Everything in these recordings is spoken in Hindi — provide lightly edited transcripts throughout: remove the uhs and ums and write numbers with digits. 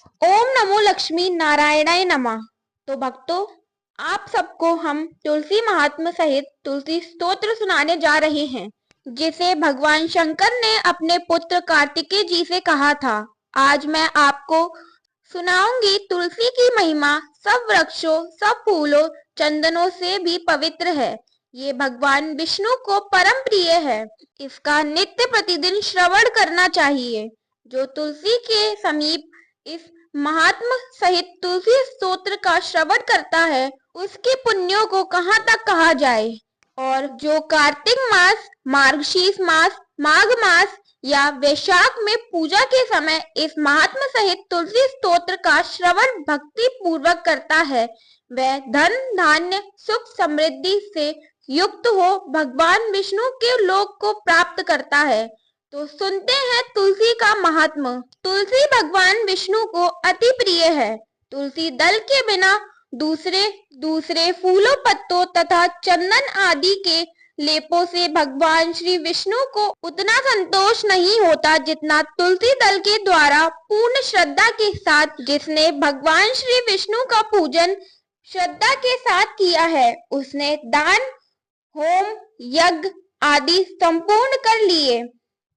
ओम नमो लक्ष्मी नारायणाय नमः। तो भक्तों, आप सबको हम तुलसी महात्म्य सहित तुलसी स्तोत्र सुनाने जा रहे हैं, जिसे भगवान शंकर ने अपने पुत्र कार्तिकेय जी से कहा था। आज मैं आपको सुनाऊंगी तुलसी की महिमा। सब वृक्षों, सब फूलों, चंदनों से भी पवित्र है। ये भगवान विष्णु को परम प्रिय है। इसका नित्य प्रतिदिन श्रवण करना चाहिए। जो तुलसी के समीप इस महात्म सहित तुलसी स्तोत्र का श्रवण करता है, उसके पुण्यों को कहाँ तक कहा जाए। और जो कार्तिक मास, मार्गशीर्ष मास, माघ मास या वैशाख में पूजा के समय इस महात्म सहित तुलसी स्तोत्र का श्रवण भक्ति पूर्वक करता है, वह धन धान्य सुख समृद्धि से युक्त हो भगवान विष्णु के लोक को प्राप्त करता है। तो सुनते हैं तुलसी का महात्म। तुलसी भगवान विष्णु को अति प्रिय है। तुलसी दल के बिना दूसरे फूलों, पत्तों तथा चंदन आदि के लेपों से भगवान श्री विष्णु को उतना संतोष नहीं होता जितना तुलसी दल के द्वारा पूर्ण श्रद्धा के साथ जिसने भगवान श्री विष्णु का पूजन श्रद्धा के साथ किया है, उसने दान, होम, यज्ञ आदि संपूर्ण कर लिए।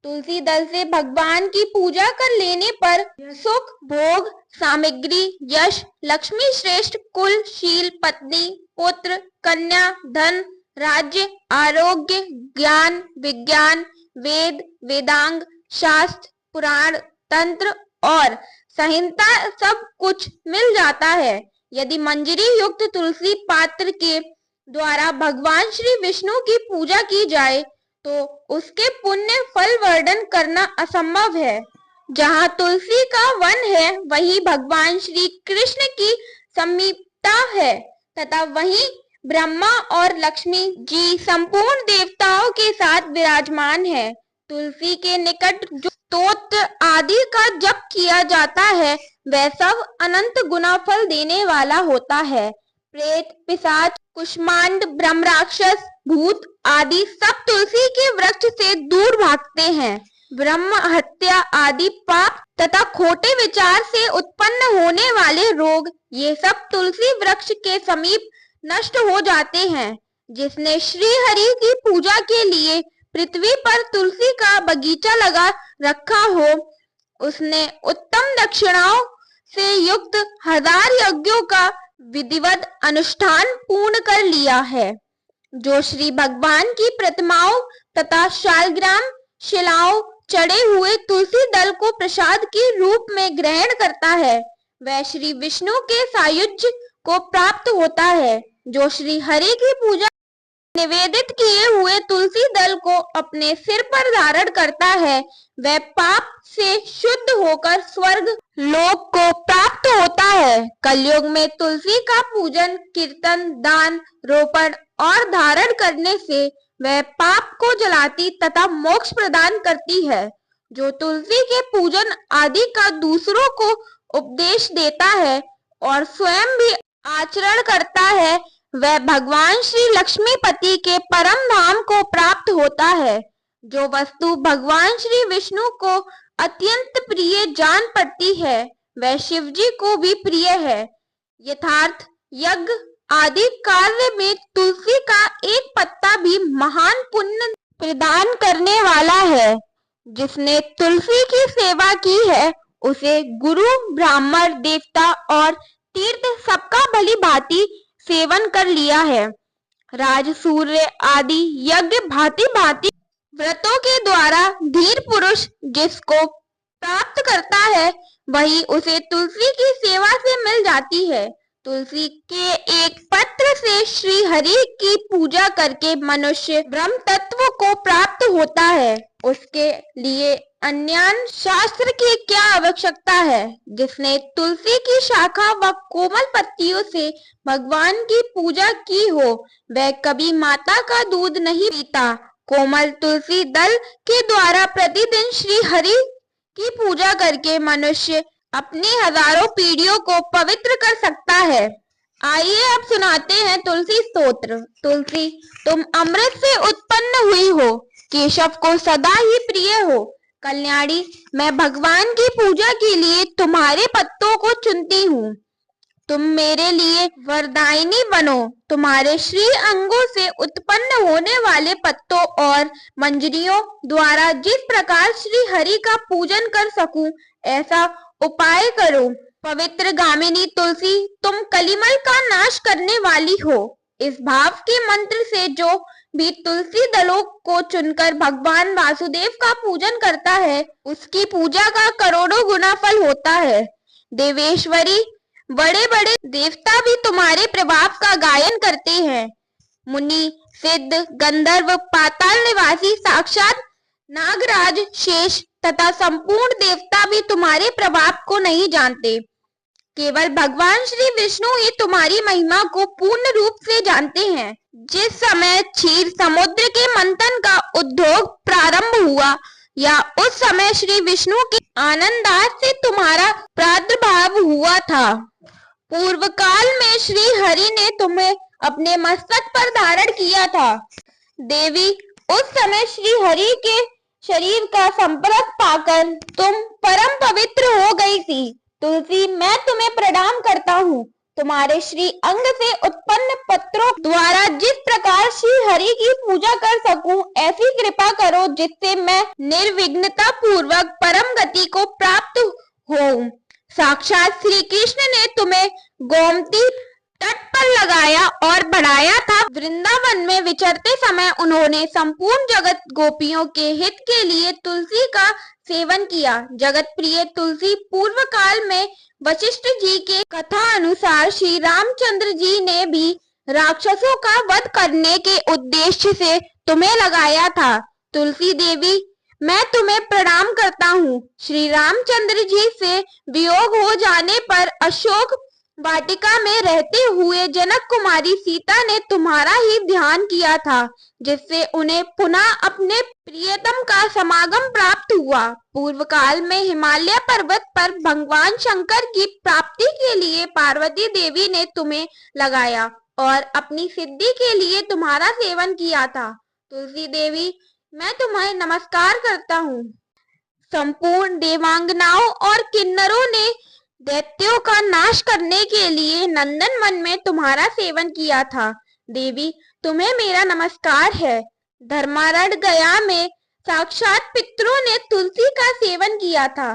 तुलसी दल से भगवान की पूजा कर लेने पर सुख, भोग, सामग्री, यश, लक्ष्मी श्रेष्ठ कुल, शील, पत्नी, पुत्र, कन्या, धन, राज्य, आरोग्य, ज्ञान, विज्ञान, वेद, वेदांग, शास्त्र, पुराण, तंत्र और संहिता सब कुछ मिल जाता है। यदि मंजरी युक्त तुलसी पात्र के द्वारा भगवान श्री विष्णु की पूजा की जाए तो उसके पुण्य फल वर्णन करना असंभव है। जहाँ तुलसी का वन है, वहीं भगवान श्री कृष्ण की समीपता है तथा वहीं ब्रह्मा और लक्ष्मी जी संपूर्ण देवताओं के साथ विराजमान है। तुलसी के निकट जो स्तोत्र आदि का जप किया जाता है, वह सब अनंत गुना फल देने वाला होता है। प्रेत, पिशाच, कुष्मांड, ब्रह्म राक्षस, भूत आदि सब तुलसी के वृक्ष से दूर भागते हैं। ब्रह्म हत्या आदि पाप तथा खोटे विचार से उत्पन्न होने वाले रोग, ये सब तुलसी वृक्ष के समीप नष्ट हो जाते हैं। जिसने श्री हरि की पूजा के लिए पृथ्वी पर तुलसी का बगीचा लगा रखा हो, उसने उत्तम दक्षिणाओं से युक्त 1000 यज्ञों का विधिवत अनुष्ठान पूर्ण कर लिया है। जो श्री भगवान की प्रतिमाओं तथा शालग्राम शिलाओं चढ़े हुए तुलसी दल को प्रसाद के रूप में ग्रहण करता है, वह श्री विष्णु के सायुज्य को प्राप्त होता है। जो श्री हरि की पूजा निवेदित किए हुए तुलसी दल को अपने सिर पर धारण करता है, वह पाप से शुद्ध होकर स्वर्ग लोक को प्राप्त होता है। कलयुग में तुलसी का पूजन, कीर्तन, दान, रोपण और धारण करने से वह पाप को जलाती तथा मोक्ष प्रदान करती है। जो तुलसी के पूजन आदि का दूसरों को उपदेश देता है और स्वयं भी आचरण करता है, वह भगवान श्री लक्ष्मीपति के परम धाम को प्राप्त होता है। जो वस्तु भगवान श्री विष्णु को अत्यंत प्रिय जान पड़ती है, वह शिव जी को भी प्रिय है। यथार्थ यज्ञ आदि कार्य में तुलसी का एक पत्ता भी महान पुण्य प्रदान करने वाला है। जिसने तुलसी की सेवा की है, उसे गुरु, ब्राह्मण, देवता और तीर्थ सबका भली भांति सेवन कर लिया है। राज, सूर्य आदि यज्ञ भांति भांति व्रतों के द्वारा धीर पुरुष जिसको प्राप्त करता है, वही उसे तुलसी की सेवा से मिल जाती है। तुलसी के एक पत्र से श्री हरि की पूजा करके मनुष्य ब्रह्म तत्व को प्राप्त होता है। उसके लिए अन्यान शास्त्र की क्या आवश्यकता है। जिसने तुलसी की शाखा व कोमल पत्तियों से भगवान की पूजा की हो, वह कभी माता का दूध नहीं पीता। कोमल तुलसी दल के द्वारा प्रतिदिन श्री हरि की पूजा करके मनुष्य अपनी हजारों पीढ़ियों को पवित्र कर सकता है। आइए अब सुनाते हैं तुलसी स्तोत्र। तुलसी, तुम अमृत से उत्पन्न हुई हो, केशव को सदा ही प्रिय हो, कल्याणी, मैं भगवान की पूजा के लिए तुम्हारे पत्तों को चुनती हूँ। तुम मेरे लिए वरदायिनी बनो। तुम्हारे श्री अंगों से उत्पन्न होने वाले पत्तों और मंजरियों द्वारा जिस प्रकार श्री हरि का पूजन कर सकूं, ऐसा उपाय करो। पवित्र गामिनी तुलसी, तुम कलिमल का नाश करने वाली हो। इस भाव के मंत्र से जो भी तुलसी दलों को चुनकर भगवान वासुदेव का पूजन करता है, उसकी पूजा का करोड़ों गुना फल होता है। देवेश्वरी, बड़े बड़े देवता भी तुम्हारे प्रभाव का गायन करते हैं। मुनि, सिद्ध, गंधर्व, पाताल निवासी, साक्षात नागराज, शेष तथा संपूर्ण देवता भी तुम्हारे प्रभाव को नहीं जानते। केवल भगवान श्री विष्णु ही तुम्हारी महिमा को पूर्ण रूप से जानते हैं। जिस समय क्षीर समुद्र के मंथन का उद्योग प्रारंभ हुआ, या उस समय श्री विष्णु के आनंदास से तुम्हारा प्रादुर्भाव हुआ था। पूर्व काल में श्री हरि ने तुम्हें अपने मस्तक पर धारण किया था। देवी, उस समय श्री हरि के शरीर का संपर्क पाकर तुम परम पवित्र हो गई थी। तुलसी, मैं तुम्हें प्रणाम करता हूँ। तुम्हारे श्री अंग से उत्पन्न पत्रों द्वारा जिस प्रकार श्री हरि की पूजा कर सकूं, ऐसी कृपा करो जिससे मैं निर्विघ्नता पूर्वक परम गति को प्राप्त होऊं। साक्षात श्री कृष्ण ने तुम्हें गोमती तट पर लगाया और बढ़ाया था। वृंदावन में विचरते समय उन्होंने संपूर्ण जगत गोपियों के हित के लिए तुलसी का सेवन किया। जगत प्रिय तुलसी, पूर्व काल में वशिष्ठ जी के कथा अनुसार श्री रामचंद्र जी ने भी राक्षसों का वध करने के उद्देश्य से तुम्हें लगाया था। तुलसी देवी, मैं तुम्हें प्रणाम करता हूँ। श्री रामचंद्र जी से वियोग हो जाने पर अशोक वाटिका में रहते हुए जनक कुमारी सीता ने तुम्हारा ही ध्यान किया था, जिससे उन्हें पुनः अपने प्रियतम का समागम प्राप्त हुआ। पूर्व काल में हिमालय पर्वत पर भगवान शंकर की प्राप्ति के लिए पार्वती देवी ने तुम्हें लगाया और अपनी सिद्धि के लिए तुम्हारा सेवन किया था। तुलसी देवी, मैं तुम्हें नमस्कार करता हूँ। संपूर्ण देवांगनाओं और किन्नरों ने दैत्यों का नाश करने के लिए नंदन वन में तुम्हारा सेवन किया था। देवी, तुम्हें मेरा नमस्कार है। धर्मारण्य गया में साक्षात पितरों ने तुलसी का सेवन किया था।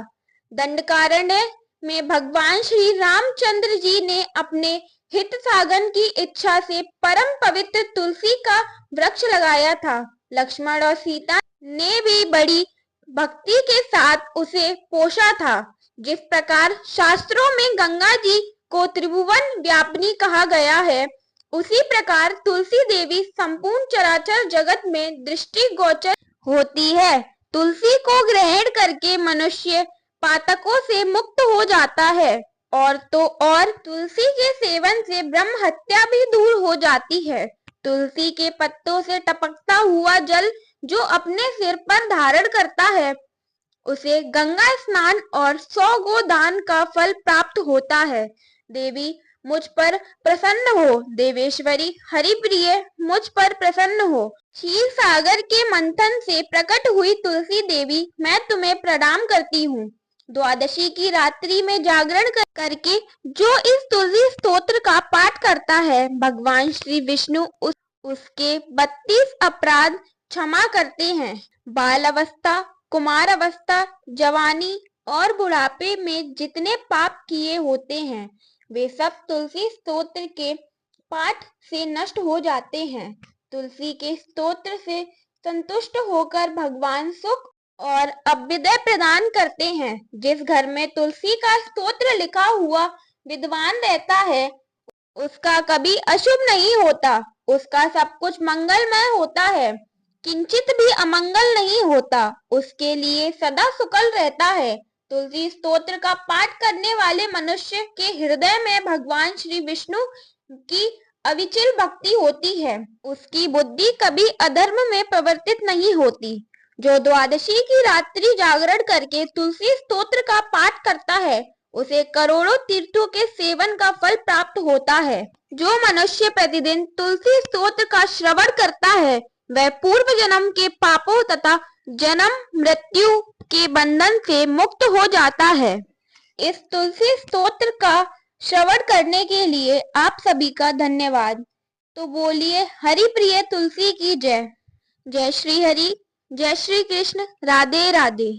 दंडकारण्य में भगवान श्री रामचंद्र जी ने अपने हित साधन की इच्छा से परम पवित्र तुलसी का वृक्ष लगाया था। लक्ष्मण और सीता ने भी बड़ी भक्ति के साथ उसे पोषा था। जिस प्रकार शास्त्रों में गंगा जी को त्रिभुवन व्यापिनी कहा गया है, उसी प्रकार तुलसी देवी संपूर्ण चराचर जगत में दृष्टि गोचर होती है। तुलसी को ग्रहण करके मनुष्य पातकों से मुक्त हो जाता है, और तो और तुलसी के सेवन से ब्रह्म हत्या भी दूर हो जाती है। तुलसी के पत्तों से टपकता हुआ जल जो अपने सिर पर धारण करता है, उसे गंगा स्नान और 100 गोदान का फल प्राप्त होता है। देवी, मुझ पर प्रसन्न हो। देवेश्वरी, हरिप्रिय, मुझ पर प्रसन्न हो। क्षीर सागर के मंथन से प्रकट हुई तुलसी देवी, मैं तुम्हें प्रणाम करती हूँ। द्वादशी की रात्रि में जागरण करके जो इस तुलसी स्तोत्र का पाठ करता है, भगवान श्री विष्णु उसके 32 अपराध क्षमा करते हैं। बाल अवस्था, कुमार अवस्था, जवानी और बुढ़ापे में जितने पाप किए होते हैं, वे सब तुलसी स्तोत्र के पाठ से नष्ट हो जाते हैं। तुलसी के स्तोत्र से संतुष्ट होकर भगवान सुख और अभ्युदय प्रदान करते हैं। जिस घर में तुलसी का स्तोत्र लिखा हुआ विद्वान रहता है, उसका कभी अशुभ नहीं होता। उसका सब कुछ मंगलमय होता है, किंचित भी अमंगल नहीं होता। उसके लिए सदा सुकल रहता है। तुलसी स्तोत्र का पाठ करने वाले मनुष्य के हृदय में भगवान श्री विष्णु की अविचल भक्ति होती है। उसकी बुद्धि कभी अधर्म में प्रवर्तित नहीं होती। जो द्वादशी की रात्रि जागरण करके तुलसी स्तोत्र का पाठ करता है, उसे करोड़ों तीर्थों के सेवन का फल प्राप्त होता है। जो मनुष्य प्रतिदिन तुलसी स्तोत्र का श्रवण करता है, वह पूर्व जन्म के पापों तथा जन्म मृत्यु के बंधन से मुक्त हो जाता है। इस तुलसी स्तोत्र का श्रवण करने के लिए आप सभी का धन्यवाद। तो बोलिए हरि प्रिय तुलसी की जय। जय श्री हरि, जय श्री कृष्ण, राधे राधे।